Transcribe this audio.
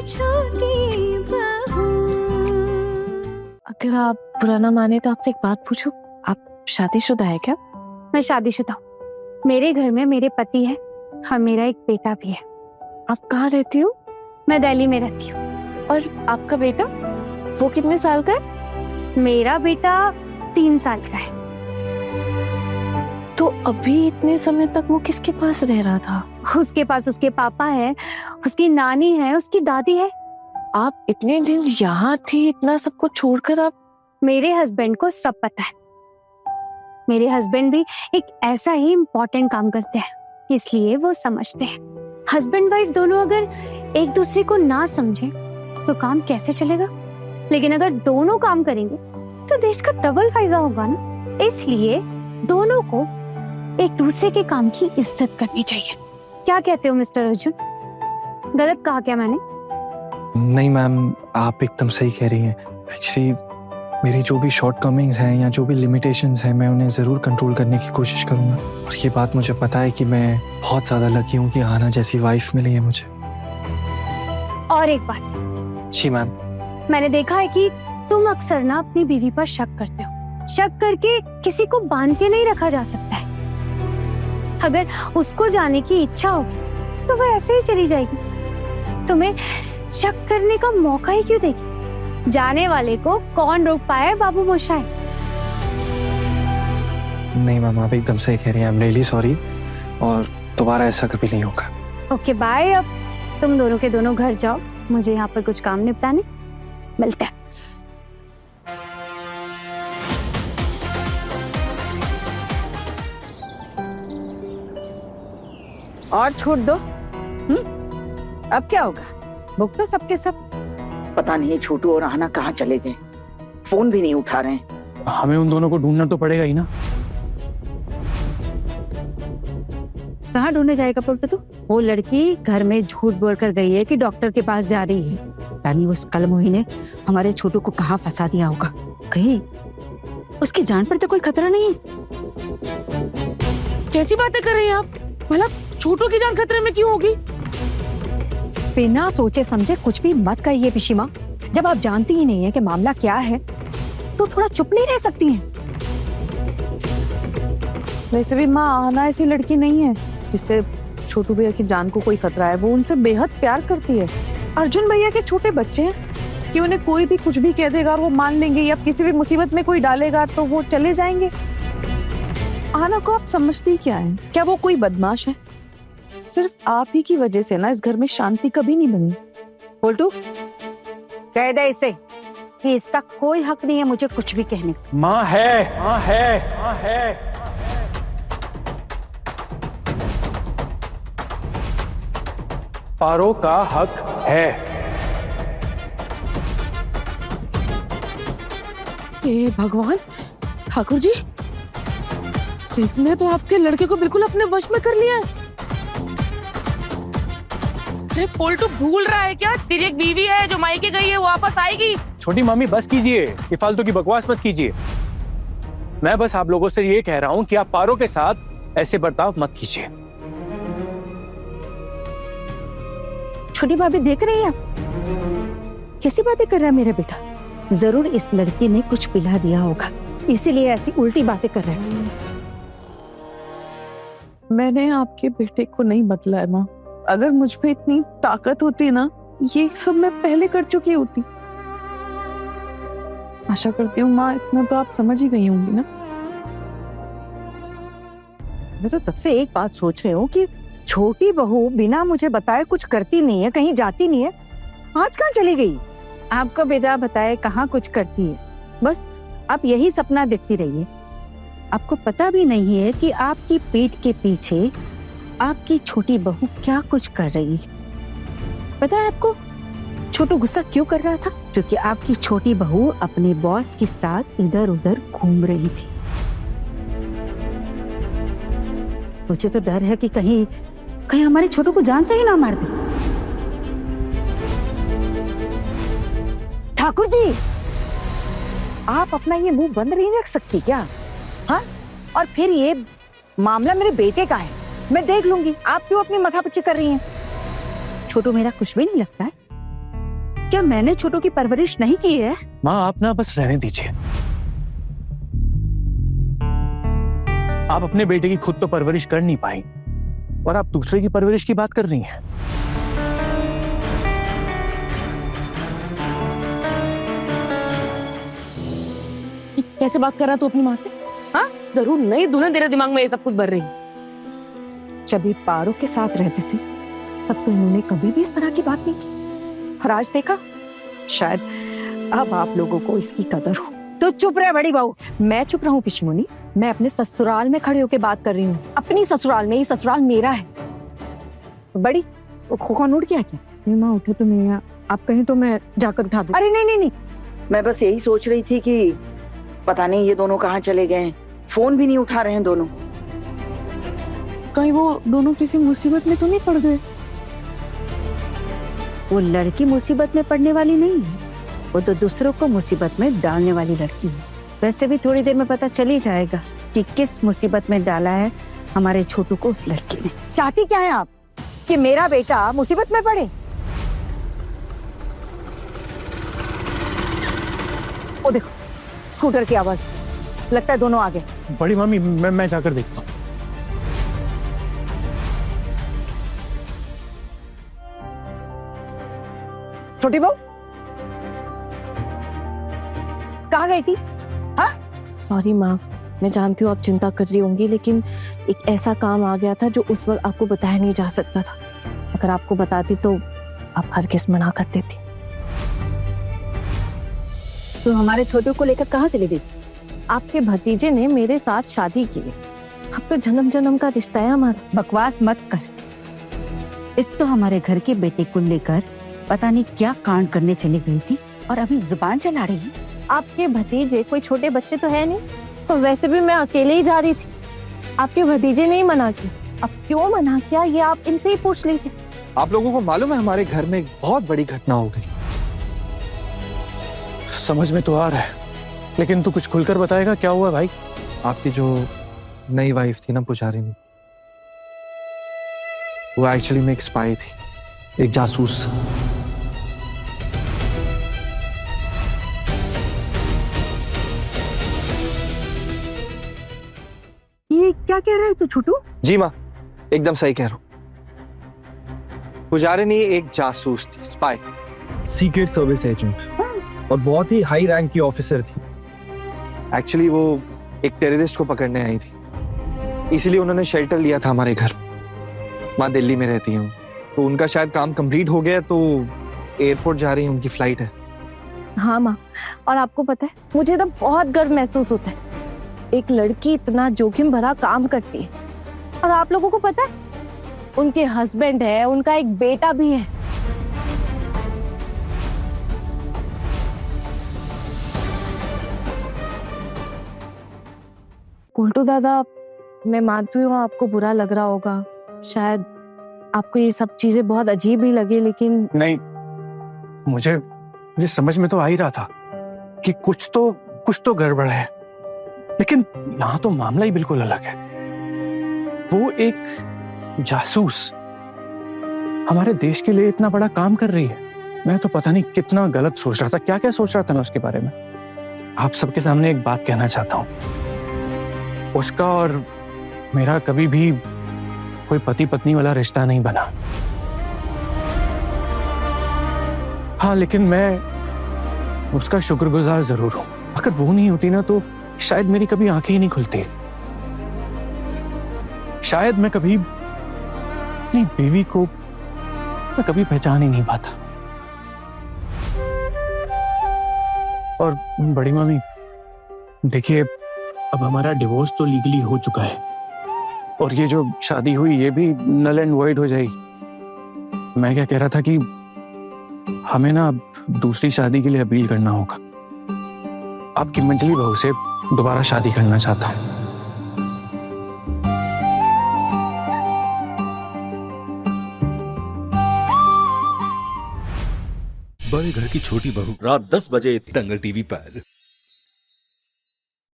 छोटी बहू। अगर आप बुरा ना माने तो आपसे एक बात पूछूं, आप शादीशुदा है क्या? मैं शादीशुदा हूँ। मेरे घर में मेरे पति है और मेरा एक बेटा भी है। आप कहाँ रहती हो? मैं दिल्ली में रहती हूँ। और आपका बेटा, वो कितने साल का है? मेरा बेटा 3 साल का है। तो अभी इतने समय तक वो किसके पास रह रहा था? उसके पास उसके पापा है, उसकी नानी है, उसकी दादी है। आप इतने दिन यहाँ थी, इतना सब कुछ छोड़कर आप? मेरे हस्बैंड को सब पता है। मेरे हस्बैंड भी एक ऐसा ही इम्पोर्टेंट काम करते हैं, इसलिए वो समझते हैं। हस्बैंड वाइफ दोनों अगर एक दूसरे को ना समझे तो काम कैसे चलेगा? लेकिन अगर दोनों काम करेंगे तो देश का डबल फायदा होगा ना। इसलिए दोनों को एक दूसरे के काम की इज्जत करनी चाहिए। क्या कहते हो मिस्टर अर्जुन? गलत कहा क्या मैंने? नहीं मैम, आप एकदम सही कह रही हैं। एक्चुअली मेरी जो भी शॉर्टकमिंग्स हैं या जो भी लिमिटेशंस हैं, मैं उन्हें ज़रूर कंट्रोल करने की कोशिश करूँगा। और ये बात मुझे पता है कि मैं बहुत ज़्यादा लकी हूँ कि आना जैसी वाइफ मिली है मुझे। और एक बात, जी मैम। मैंने देखा है कि तुम अक्सर ना अपनी बीवी पर शक करते हो। शक करके किसी को बांध के नहीं रखा जा सकता है। अगर उसको जाने की इच्छा होगी तो वह ऐसे ही चली जाएगी। तुम्हें शक करने का मौका ही क्यों देगी? जाने वाले को कौन रोक पाए बाबू मोशाय? नहीं मैम, आप एकदम सही कह रही हैं। आई एम रियली सॉरी, और दोबारा ऐसा कभी नहीं होगा। Okay bye. अब तुम दोनों के दोनों घर जाओ, मुझे यहाँ पर कुछ काम निपटाने। मिलते हैं। और छूट दो। अब क्या होगा? बुक तो सबके सब। पता नहीं छोटू और आना कहाँ चले गए, फोन भी नहीं उठा रहे हैं। हमें उन दोनों को ढूंढना तो पड़ेगा ही ना। कहाँ ढूंढने जाएगा पुल्टू तू? वो लड़की घर में झूठ बोलकर गई है कि डॉक्टर के पास जा रही है। पता नहीं उस कलमुही ने हमारे छोटू को कहाँ फंसा दिया होगा। कहीं उसकी जान पर तो कोई खतरा नहीं। कैसी बातें कर रही हैं आप? भला छोटू की जान खतरे में क्यों होगी? बिना सोचे समझे कुछ भी मत कहिए पिशीमा। जब आप जानती ही नहीं है कि मामला क्या है तो थोड़ा चुप नहीं रह सकती हैं। वैसे भी माँ, आना ऐसी लड़की नहीं है जिससे छोटू भैया की जान को कोई खतरा है। वो उनसे बेहद प्यार करती है। अर्जुन भैया के छोटे बच्चे हैं कि उन्हें कोई भी कुछ भी कह देगा और वो मान लेंगे, या किसी भी मुसीबत में कोई डालेगा तो वो चले जाएंगे। आना को आप समझती क्या है? क्या वो कोई बदमाश है? सिर्फ आप ही की वजह से ना इस घर में शांति कभी नहीं बनी। पुल्टू कह दे इसे कि इसका कोई हक नहीं है मुझे कुछ भी कहने का। माँ है, माँ है, माँ है। पारो का हक है। हे भगवान, ठाकुर जी, इसने तो आपके लड़के को बिल्कुल अपने वश में कर लिया है। अरे पोल्टू भूल रहा है क्या? तेरी एक बीवी है जो मायके गई है, वो वापस आएगी। छोटी मामी बस कीजिए, ये फालतू की बकवास मत कीजिए। मैं बस आप लोगों से ये कह रहा हूँ कि आप पारो के साथ ऐसे बर्ताव मत कीजिए। छोटी भाभी देख रही है कैसी बातें कर रहा है मेरा बेटा? जरूर इस लड़की ने कुछ पिला दिया होगा, इसीलिए ऐसी उल्टी बातें कर रहा है। मैंने आपके बेटे को नहीं बदला है माँ। अगर मुझ पे इतनी ताकत होती ना, ये सब मैं पहले कर चुकी होती। आशा करती हूँ माँ, इतना तो आप समझ ही गई होंगी ना। मैं तो तब से एक बात सोच रही हूँ कि छोटी बहू बिना मुझे बताए कुछ करती नहीं है, कहीं जाती नहीं है। आज कहाँ चली गई? आपका बेटा बताए कहाँ कुछ करती है। बस आप यही सपना देखती रहिए। आपको पता भी नहीं है कि आपकी पीठ के पीछे आपकी छोटी बहू क्या कुछ कर रही है। पता है आपको छोटू गुस्सा क्यों कर रहा था? क्योंकि आपकी छोटी बहू अपने बॉस के साथ इधर उधर घूम रही थी। मुझे तो डर है कि कहीं हमारे छोटू को जान से ही ना मार दे। ठाकुर जी, आप अपना ये मुंह बंद नहीं रख सकती क्या? हाँ, और फिर ये मामला मेरे बेटे का है, मैं देख लूंगी। आप क्यों अपनी माथापच्ची कर रही हैं? छोटू मेरा कुछ भी नहीं लगता है। क्या मैंने छोटू की परवरिश नहीं की है? माँ आप ना बस रहने दीजिए। आप अपने बेटे की खुद तो परवरिश कर नहीं पाई और आप दूसरे की परवरिश की बात कर रही हैं। कि कैसे बात कर रहा तू अपनी माँ से? हाँ जरूर नहीं दुल्हन तेरे दिमाग में ये सब कुछ भर रही। जब ये पारो के साथ रहते थे तब तो इन्होंने कभी भी इस तरह की बात नहीं की, और आज देखा, शायद अब आप लोगों को इसकी कदर हो। तो चुप रहे बड़ी बहू। मैं चुप रहूं पिशमुनी? मैं अपने ससुराल में खड़े होकर बात कर रही हूँ, अपनी ससुराल में। ये ससुराल मेरा है। बड़ी वो खोखा उठ गया क्या? नहीं माँ उठे तो नहीं है, आप कहें तो मैं जाकर उठा दूं। अरे नहीं नहीं नहीं, मैं बस यही सोच रही थी कि पता नहीं ये दोनों कहाँ चले गए हैं, फोन भी नहीं उठा रहे हैं दोनों। कहीं वो दोनों किसी मुसीबत में तो नहीं पड़ गए? वो लड़की मुसीबत में पड़ने वाली नहीं है, वो तो दूसरों को मुसीबत में डालने वाली लड़की है। वैसे भी थोड़ी देर में पता चल ही जाएगा कि किस मुसीबत में डाला है हमारे छोटू को उस लड़की ने। चाहती क्या है आप कि मेरा बेटा मुसीबत में पड़े? वो देखो स्कूटर की आवाज, लगता है दोनों आ गए। बड़ी मम्मी मैं जाकर देखता हूँ। छोटी बहू कहाँ गई थी? सॉरी माँ, मैं जानती हूँ आप चिंता कर रही होंगी, लेकिन एक ऐसा काम आ गया था जो उस वक्त आपको बताया नहीं जा सकता था। अगर आपको बताती तो आप हर किस मना कर देती। तो हमारे छोटू को लेकर कहाँ चली गई थी? आपके भतीजे ने मेरे साथ शादी की है। अब तो जन्म जन्म का रिश्ता है हमारा। बकवास मत कर। एक तो हमारे घर के बेटे को लेकर पता नहीं क्या कांड करने चली गई थी और अभी जुबान चला रही है। आपके भतीजे कोई छोटे बच्चे तो है नहीं, तो वैसे भी मैं अकेले ही जा रही थी। आपके भतीजे ने ही मना किया। अब क्यों मना किया ये आप इनसे ही पूछ लीजिए। आप लोगों को मालूम है हमारे घर में एक बहुत बड़ी घटना हो गई। समझ में तो आ रहा है, लेकिन तू कुछ खुलकर बताएगा क्या हुआ भाई? आपकी जो नई वाइफ थी ना पुजारिनी, वो एक्चुअली में एक स्पाई थी, एक जासूस। ये क्या कह रहा है तू छोटू? जी माँ एकदम सही कह रहा हूँ। पुजारिनी एक जासूस थी, स्पाई, सीक्रेट सर्विस एजेंट, और बहुत ही हाई रैंक की ऑफिसर थी। एक्चुअली वो एक टेररिस्ट को पकड़ने आई थी, इसीलिए उन्होंने शेल्टर लिया था हमारे घर। माँ दिल्ली में रहती हूँ, तो उनका शायद काम कंप्लीट हो गया, तो एयरपोर्ट जा रही है, उनकी फ्लाइट है। हाँ माँ, और आपको पता है मुझे ना बहुत गर्व महसूस होता है। एक लड़की इतना जोखिम भरा काम करती है, और आप लोगों को पता है उनके हस्बैंड है, उनका एक बेटा भी है। कुल्टू दादा, मैं मानती हूँ आपको बुरा लग रहा होगा, शायद आपको ये सब चीजें बहुत अजीब ही लगे, लेकिन नहीं, मुझे समझ में तो आ ही रहा था कि कुछ तो गड़बड़ है, लेकिन यहाँ तो मामला ही बिल्कुल अलग है। वो एक जासूस हमारे देश के लिए इतना बड़ा काम कर रही है। मैं तो पता नहीं कितना गलत सोच रहा था, क्या क्या सोच रहा था मैं उसके बारे में। आप सबके सामने एक बात कहना चाहता हूँ, उसका और मेरा कभी भी कोई पति पत्नी वाला रिश्ता नहीं बना। हाँ, लेकिन मैं उसका शुक्रगुजार जरूर हूं। अगर वो नहीं होती ना तो शायद मेरी कभी आंखें ही नहीं खुलती। शायद मैं कभी अपनी बीवी को मैं कभी पहचान ही नहीं पाता। और बड़ी मामी देखिए, अब हमारा डिवोर्स तो लीगली हो चुका है, और ये जो शादी हुई ये भी नल एंड वॉइड हो जाएगी। मैं क्या कह रहा था कि हमें ना अब दूसरी शादी के लिए अपील करना होगा। आपकी मंजली बहू से दोबारा शादी करना चाहता हूँ। बड़े घर की छोटी बहू रात 10 बजे दंगल टीवी पर।